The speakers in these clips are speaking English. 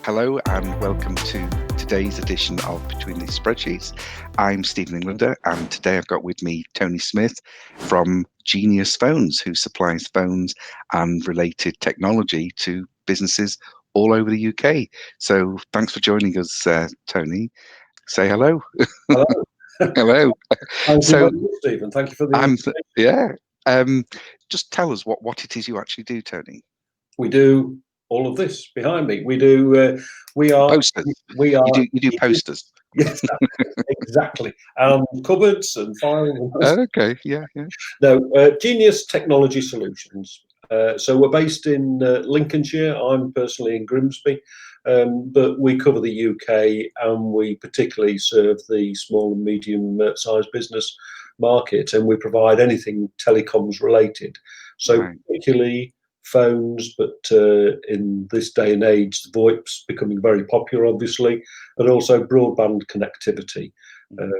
Hello and welcome to today's edition of Between These Spreadsheets. I'm Stephen Englander, and today I've got with me Tony Smith from Genius Phones, who supplies phones and related technology to businesses all over the UK. So thanks for joining us, Tony. Say hello. Hello. Hello. Thank you So very much, Stephen. Thank you for the I'm invitation. yeah. Just tell us what it is you actually do, Tony. We do all of this behind me. We do. We are. Posters. We are. You do posters. Yes, exactly. Cupboards and files. Okay. Yeah. No, Genius Technology Solutions. So we're based in Lincolnshire. I'm personally in Grimsby, but we cover the UK and we particularly serve the small and medium-sized business market, and we provide anything telecoms related. So Right. particularly phones, but in this day and age, VoIP's becoming very popular, obviously, but also broadband connectivity.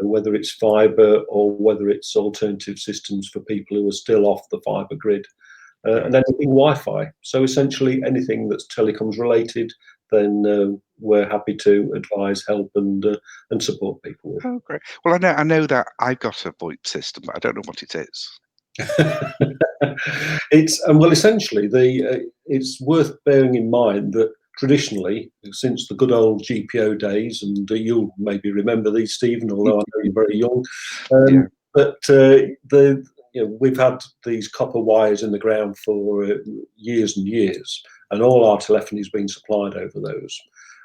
Whether it's fibre or whether it's alternative systems for people who are still off the fibre grid, and then Wi-Fi. So essentially anything that's telecoms related, then we're happy to advise, help, and support people with. Oh, great. Well, I know that I've got a VoIP system, but I don't know what it is. It's well, essentially, it's worth bearing in mind that traditionally, since the good old GPO days, and you'll maybe remember these, Stephen, although I know you're very young, Yeah. but we've had these copper wires in the ground for years and years, and all our telephony has been supplied over those.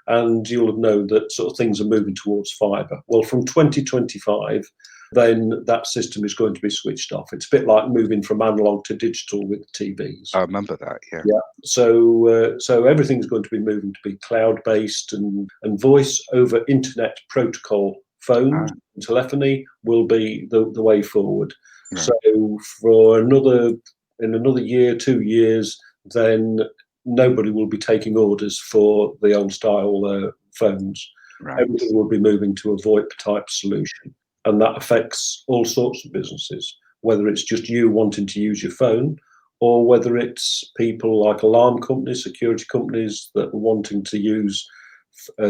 And you'll have known that sort of things are moving towards fibre. Well, from 2025, then that system is going to be switched off. It's a bit like moving from analog to digital with TVs. I remember that. Yeah. Yeah. So everything's going to be moving to be cloud-based, and voice over internet protocol phones, telephony will be the way forward. Right. So for in another year, 2 years, then nobody will be taking orders for the old style phones. Right. Everything will be moving to a VoIP type solution, and that affects all sorts of businesses, whether it's just you wanting to use your phone, or whether it's people like alarm companies, security companies that are wanting to use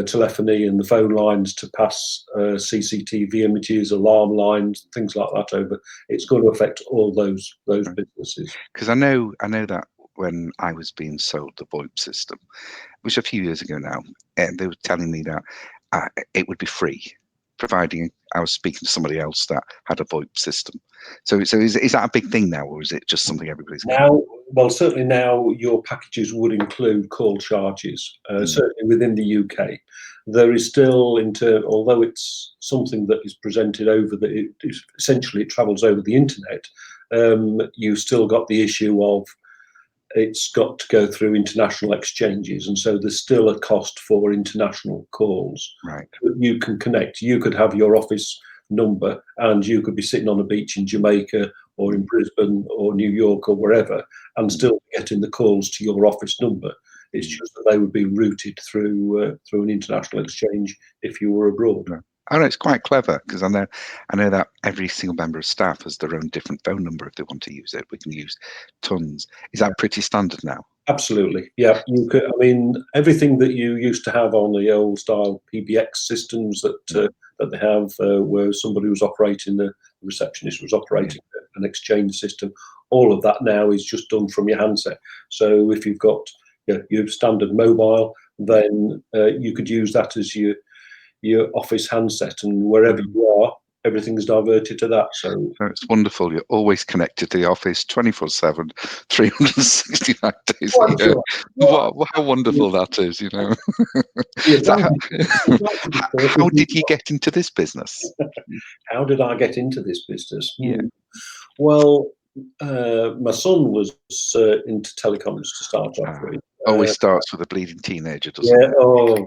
telephony and the phone lines to pass CCTV images, alarm lines, things like that over. It's going to affect all those businesses. Because I know that when I was being sold the VoIP system, which a few years ago now, and they were telling me that it would be free, providing I was speaking to somebody else that had a VoIP system. So is that a big thing now, or is it just something everybody's getting? Now? Well, certainly now your packages would include call charges, certainly within the UK. There is still, although it's something that is presented over essentially it travels over the internet, you've still got the issue of it's got to go through international exchanges, and so there's still a cost for international calls. Right. You can connect. You could have your office number, and you could be sitting on a beach in Jamaica or in Brisbane or New York or wherever, and still getting the calls to your office number. It's just that they would be routed through an international exchange if you were abroad. Right. Oh, no, it's quite clever, because I know that every single member of staff has their own different phone number if they want to use it. We can use tons. Is that pretty standard now? Absolutely, yeah. You could. I mean, everything that you used to have on the old style PBX systems that they have, where somebody was operating the receptionist was operating an exchange system. All of that now is just done from your handset. So if you've got your standard mobile, then you could use that as your office handset, and wherever you are, everything's diverted to that. So it's wonderful. You're always connected to the office 24/7, 365 days a year. How wonderful that is, So how did you get into this business? How did I get into this business? Yeah. Well, my son was into telecoms to start off with. Always starts with a bleeding teenager, doesn't Yeah. it? Oh,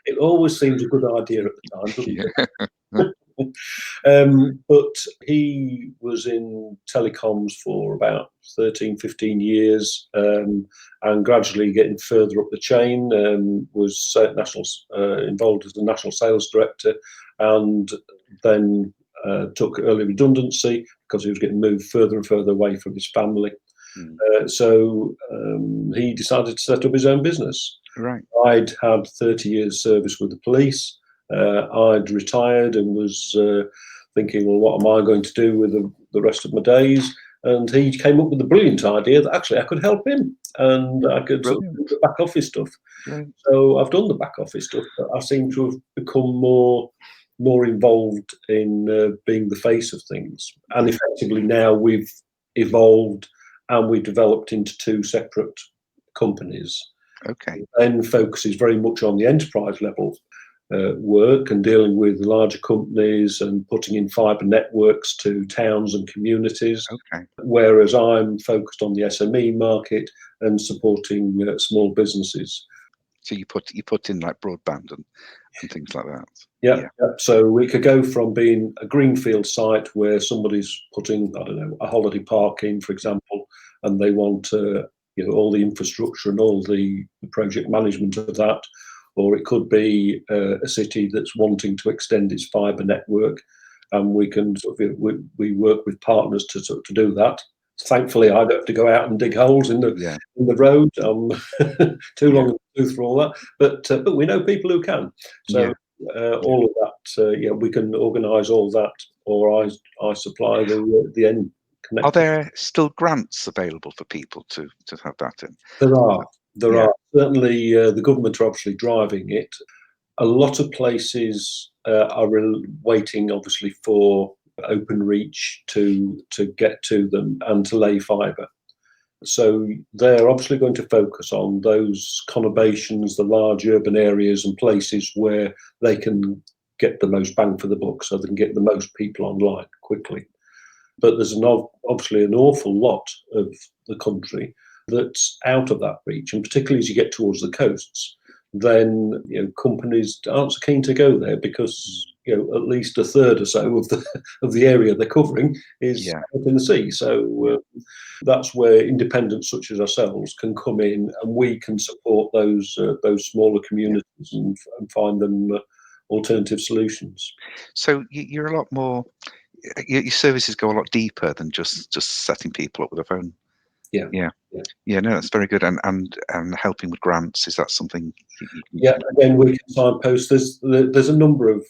it always seems a good idea at the time, doesn't it? But he was in telecoms for about 13, 15 years, and gradually getting further up the chain, was involved as the national sales director, and then took early redundancy because he was getting moved further and further away from his family. Mm. He decided to set up his own business. Right. I'd had 30 years service with the police. I'd retired and was thinking, well, what am I going to do with the rest of my days? And he came up with the brilliant idea that actually I could help him and I could sort of Brilliant. do the back office stuff. Brilliant. So I've done the back office stuff, but I seem to have become more involved in being the face of things. And effectively now we've evolved and we developed into two separate companies. Okay. Then focuses very much on the enterprise level work and dealing with larger companies and putting in fibre networks to towns and communities. Okay. Whereas I'm focused on the SME market and supporting small businesses. So you put in like broadband and things like that. Yeah. So we could go from being a greenfield site where somebody's putting, I don't know, a holiday park in, for example, and they want all the infrastructure and all the project management of that. Or it could be a city that's wanting to extend its fibre network, and we can we work with partners to do that. Thankfully, I don't have to go out and dig holes in the road. Too long in the tooth for all that, but we know people who can. So all of that, we can organise all that, or I supply the end connector. Are there still grants available for people to have that in? There are certainly. The government are obviously driving it. A lot of places are waiting, obviously, for Openreach to get to them and to lay fibre. So they're obviously going to focus on those conurbations, the large urban areas and places where they can get the most bang for the buck, so they can get the most people online quickly. But there's obviously an awful lot of the country that's out of that reach, and particularly as you get towards the coasts, then companies aren't so keen to go there because at least a third or so of the area they're covering is up in the sea. So that's where independents such as ourselves can come in, and we can support those smaller communities and find them alternative solutions. So you're a lot more. Your services go a lot deeper than just setting people up with a phone. No, that's very good. And helping with grants, is that something you can? Again, we can signpost. There's a number of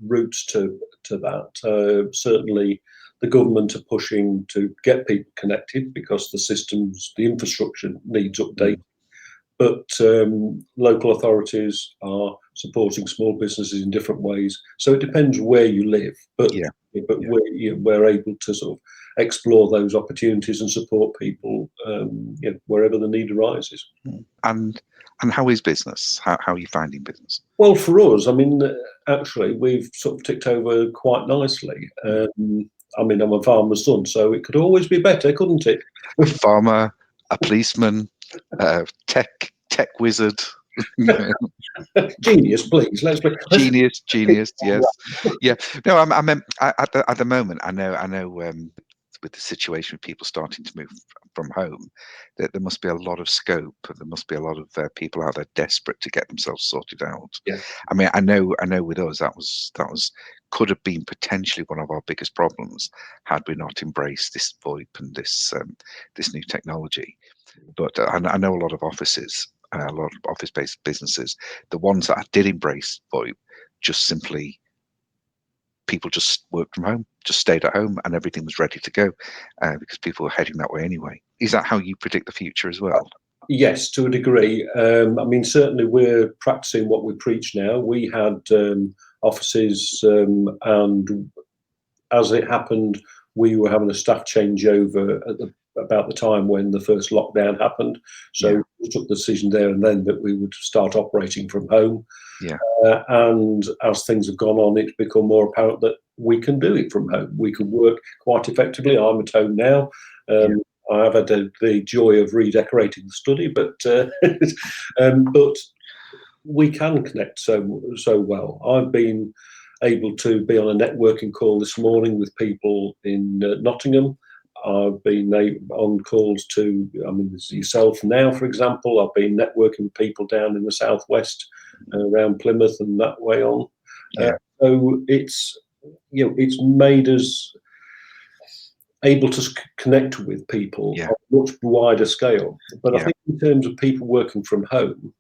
routes to that. Certainly, the government are pushing to get people connected because the infrastructure needs update. But local authorities are supporting small businesses in different ways. So it depends where you live. But we're able to sort of explore those opportunities and support people wherever the need arises. And how is business? How are you finding business? Well, for us, I mean, actually, we've sort of ticked over quite nicely. I mean, I'm a farmer's son, so it could always be better, couldn't it? A farmer, a policeman, tech wizard. Genius, please. Genius. Yes. No, I meant at the moment. I know. With the situation of people starting to move from home, that there must be a lot of scope. There must be a lot of people out there desperate to get themselves sorted out. I mean, I know. With us, that was could have been potentially one of our biggest problems had we not embraced this VoIP and this new technology. But I know a lot of offices, a lot of office-based businesses, the ones that did embrace VoIP, just simply people just worked from home, just stayed at home, and everything was ready to go because people were heading that way anyway. Is that how you predict the future as well? Yes, to a degree. I mean, certainly we're practicing what we preach now. We had offices, and as it happened, we were having a staff changeover about the time when the first lockdown happened. So we took the decision there and then that we would start operating from home. And as things have gone on, it's become more apparent that we can do it from home. We can work quite effectively. I'm at home now. I have had the joy of redecorating the study, but but we can connect so well. I've been able to be on a networking call this morning with people in Nottingham. I've been on calls to, I mean, there's yourself now, for example. I've been networking with people down in the southwest, around Plymouth and that way on. So it's made us able to connect with people Yeah. on a much wider scale. But I Yeah. think in terms of people working from home,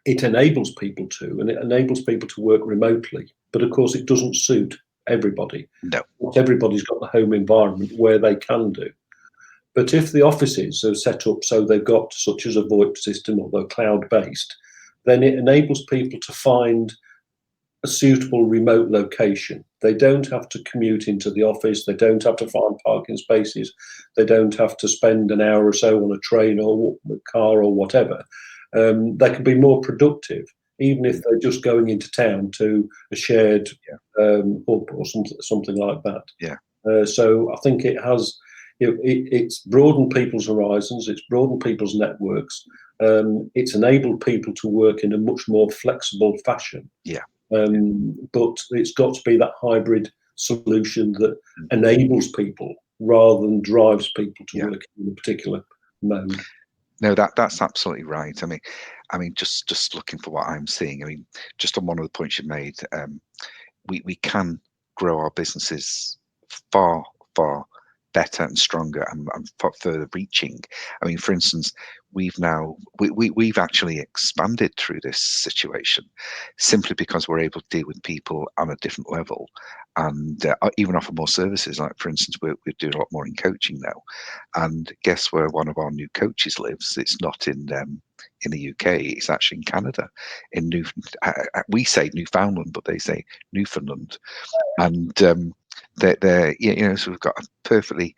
it enables people to, and it enables people to work remotely. But of course, it doesn't suit everybody. No. Not everybody's got the home environment where they can do. But if the offices are set up so they've got such as a VoIP system or they're cloud-based, then it enables people to find a suitable remote location. They don't have to commute into the office. They don't have to find parking spaces. They don't have to spend an hour or so on a train or a car or whatever. They can be more productive, even if they're just going into town to a shared pub or something like that. Yeah. So I think it has, it's broadened people's horizons. It's broadened people's networks. It's enabled people to work in a much more flexible fashion. Yeah. But it's got to be that hybrid solution that Mm. enables people rather than drives people to Yeah. work in a particular mode. No, that's absolutely right. I mean, just looking for what I'm seeing. I mean, just on one of the points you made, we can grow our businesses far better and stronger and far further reaching. I mean, for instance, we've actually expanded through this situation simply because we're able to deal with people on a different level and even offer more services. Like, for instance, we're doing a lot more in coaching now. And guess where one of our new coaches lives? It's not in the UK. It's actually in Canada, in we say Newfoundland, but they say Newfoundland. And they're so we've got a perfectly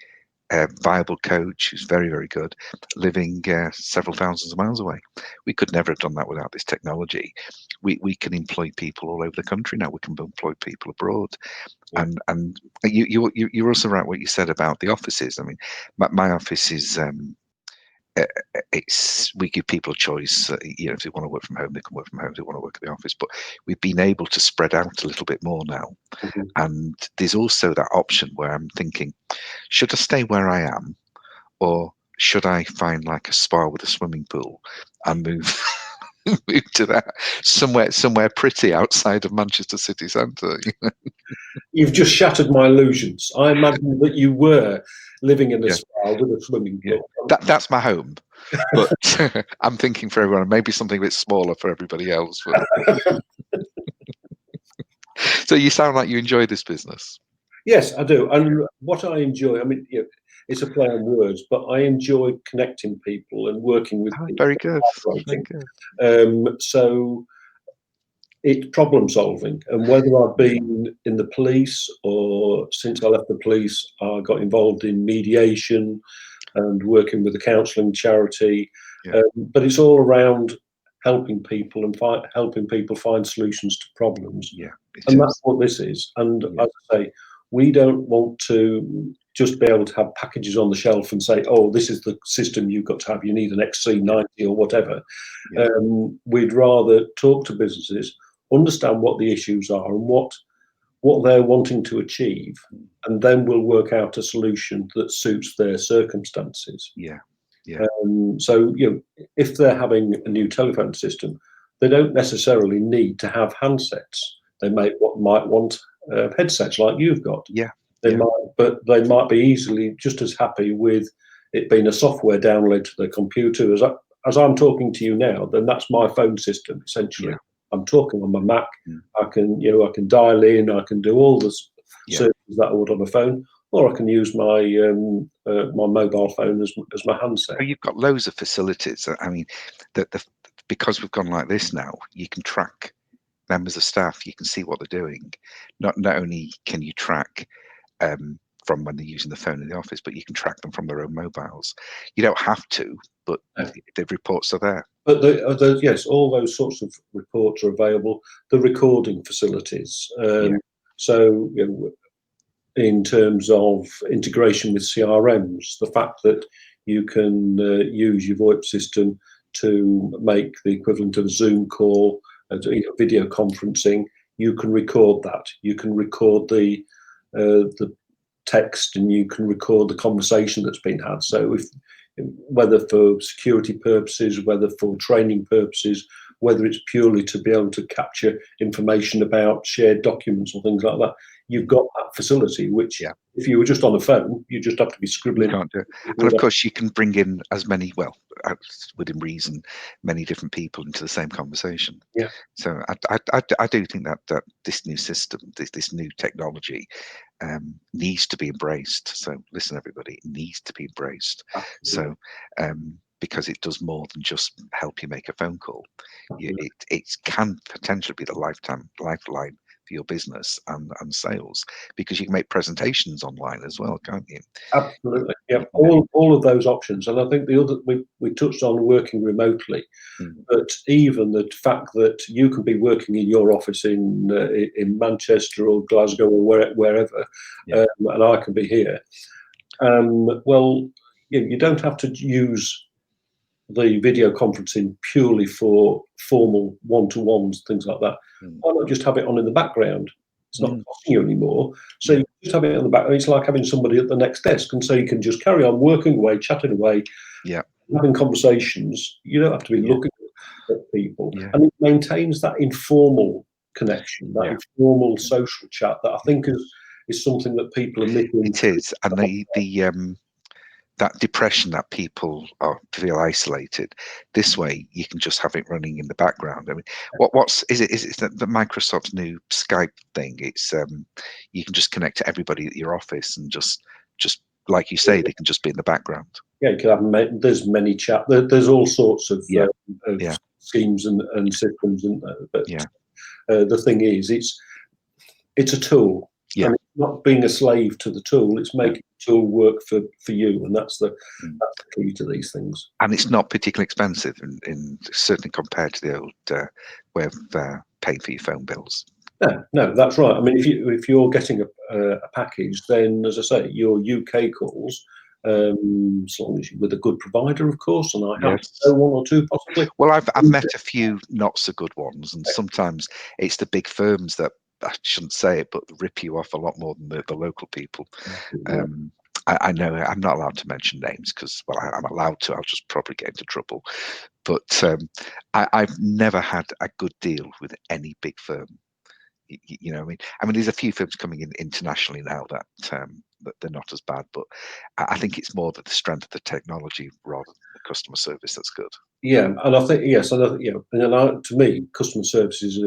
viable coach who's very good, living several thousands of miles away. We could never have done that without this technology. We can employ people all over the country now. We can employ people abroad. Yeah. And you're also right what you said about the offices. I mean, my office is we give people a choice. If they want to work from home, they can work from home. If they want to work at the office, but we've been able to spread out a little bit more now. Mhm. And there's also that option where I'm thinking, should I stay where I am, or should I find like a spa with a swimming pool and move move to that somewhere pretty outside of Manchester city centre? You've just shattered my illusions. I imagined that you were living in a Yeah. spa with a swimming Yeah, pool. that's my home. But I'm thinking for everyone, maybe something a bit smaller for everybody else. But so you sound like you enjoy this business. Yes, I do. And what I enjoy, I mean, it's a play on words, but I enjoy connecting people and working with Oh, people, very good. Very collaborating. good. So it's problem solving. And whether I've been in the police or since I left the police, I got involved in mediation and working with a counselling charity. Yeah. But it's all around helping people and helping people find solutions to problems. Yeah, And that's is. what this is. And Yeah. as I say, we don't want to just be able to have packages on the shelf and say, oh, this is the system you've got to have. You need an XC90 or whatever. Yeah. We'd rather talk to businesses, understand what the issues are and what they're wanting to achieve, and then we'll work out a solution that suits their circumstances. Yeah. So, if they're having a new telephone system, they don't necessarily need to have handsets. They might want headsets like you've got. Yeah. But they might be easily just as happy with it being a software download to their computer. As I'm talking to you now, then that's my phone system essentially. Yeah. I'm talking on my Mac. Mm. I can dial in. I can do all the Yeah. services that I would on a phone, or I can use my my mobile phone as my handset. Oh, you've got loads of facilities. I mean, because we've gone like this now, you can track members of staff. You can see what they're doing. Not only can you track from when they're using the phone in the office, but you can track them from their own mobiles. You don't have to, but the reports are there. But yes, all those sorts of reports are available. The recording facilities. So in terms of integration with CRMs, the fact that you can use your VoIP system to make the equivalent of a Zoom call, video conferencing, you can record that. You can record the text and you can record the conversation that's been had. So whether for security purposes, whether for training purposes, whether it's purely to be able to capture information about shared documents or things like that, you've got that facility, which Yeah. if you were just on the phone, you just have to be You scribbling. can't do it. And of course, you can bring in as many, well, within reason, many different people into the same conversation. Yeah. So I do think that this new system, this new technology, needs to be embraced. So listen, everybody, it needs to be embraced. Absolutely. So because it does more than just help you make a phone call. Absolutely. It can potentially be the lifeline for your business and sales, because you can make presentations online as well, can't you? Absolutely. Yeah. You know, All of those options. And I think the other we touched on working remotely, but even the fact that you can be working in your office in Manchester or Glasgow or wherever, Yeah. and I can be here. Well, you don't have to use the video conferencing purely for formal one-to-ones, things like that. Why not just have it on in the background? It's not costing you anymore. So Yeah. you just have it on the back. It's like having somebody at the next desk, and so you can just carry on working away, chatting away, Yeah. having conversations. You don't have to be Yeah. looking at people. Yeah. And it maintains that informal connection, that Yeah. informal social chat that I think is something that people are missing. It is, and the that depression that people feel isolated. This way, you can just have it running in the background. I mean, what's is it? Is it the Microsoft's new Skype thing? It's you can just connect to everybody at your office, and just like you say, they can just be in the background. Yeah, you can have there's many chat. There's all sorts of Yeah. Yeah. schemes and systems, and but Yeah. the thing is, it's a tool, Yeah. and it's not being a slave to the tool. It's No. making the tool work for you, and that's the Mm. key to these things. And it's not particularly expensive, in certainly compared to the old way of paying for your phone bills. No, that's right. I mean, if you're getting a package, then as I say, your UK calls, as long as you're with a good provider, of course, and I happen to Yes. know one or two possibly. Well, I've met a few not so good ones, and sometimes it's the big firms that, I shouldn't say it, but rip you off a lot more than the local people. I know I'm not allowed to mention names because, well, I'm allowed to. I'll just probably get into trouble. But I've never had a good deal with any big firm. You know, I mean, there's a few firms coming in internationally now that that they're not as bad, but I think it's more that the strength of the technology rather than the customer service that's good. Yeah, and I think yes, and to me, customer service is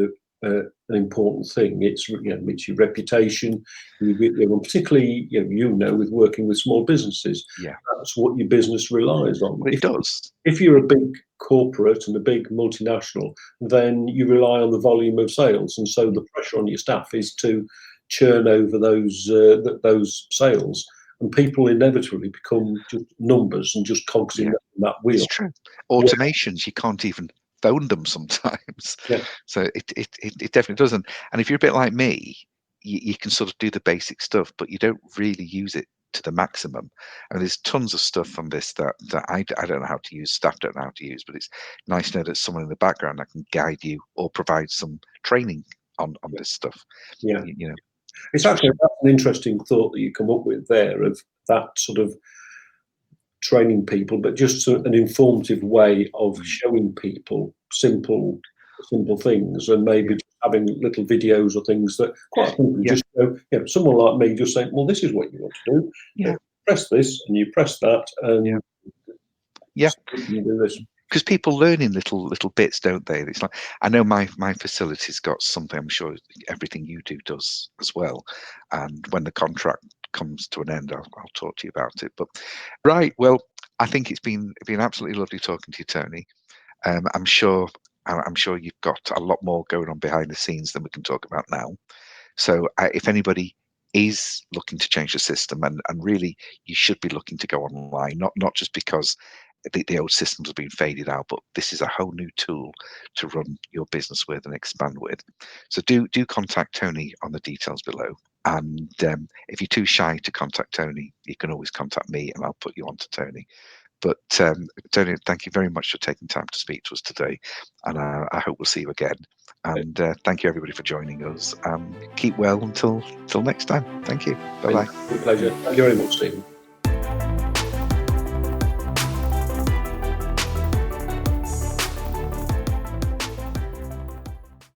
an important thing. It's it's your reputation, and particularly with working with small businesses, Yeah, that's what your business relies on. well, it does. If you're a big corporate and a big multinational, then you rely on the volume of sales, and so the pressure on your staff is to churn over those sales, and people inevitably become just numbers and just cogs in Yeah, that it's wheel. true. Automations, you can't even phone them sometimes. Yeah, So it definitely doesn't. And if you're a bit like me, you can sort of do the basic stuff, but you don't really use it to the maximum. And there's tons of stuff on this that I don't know how to use, staff don't know how to use, but it's nice to know that someone in the background that can guide you or provide some training on this stuff. yeah. You know, It's actually that's an interesting thought that you come up with there of that sort of training people, but just an informative way of showing people simple things, and maybe yeah, just having little videos or things that quite simply yeah, just go, someone like me just saying, well, this is what you want to do. yeah, Press this and you press that, yeah, and yeah. you do this. Because people learn in little bits, don't they? It's like, I know my facility's got something. I'm sure everything you do does as well. And when the contract comes to an end, I'll talk to you about it. But right, well, I think it's been absolutely lovely talking to you, Tony. I'm sure I'm sure you've got a lot more going on behind the scenes than we can talk about now. So if anybody is looking to change the system, and really you should be looking to go online, not just because the old systems have been faded out, but this is a whole new tool to run your business with and expand with. So do contact Tony on the details below. And if you're too shy to contact Tony, you can always contact me and I'll put you on to Tony. But Tony, thank you very much for taking time to speak to us today. And I hope we'll see you again. And thank you, everybody, for joining us. Keep well until next time. Thank you. Bye-bye. Pleasure. Thank you very much, Stephen.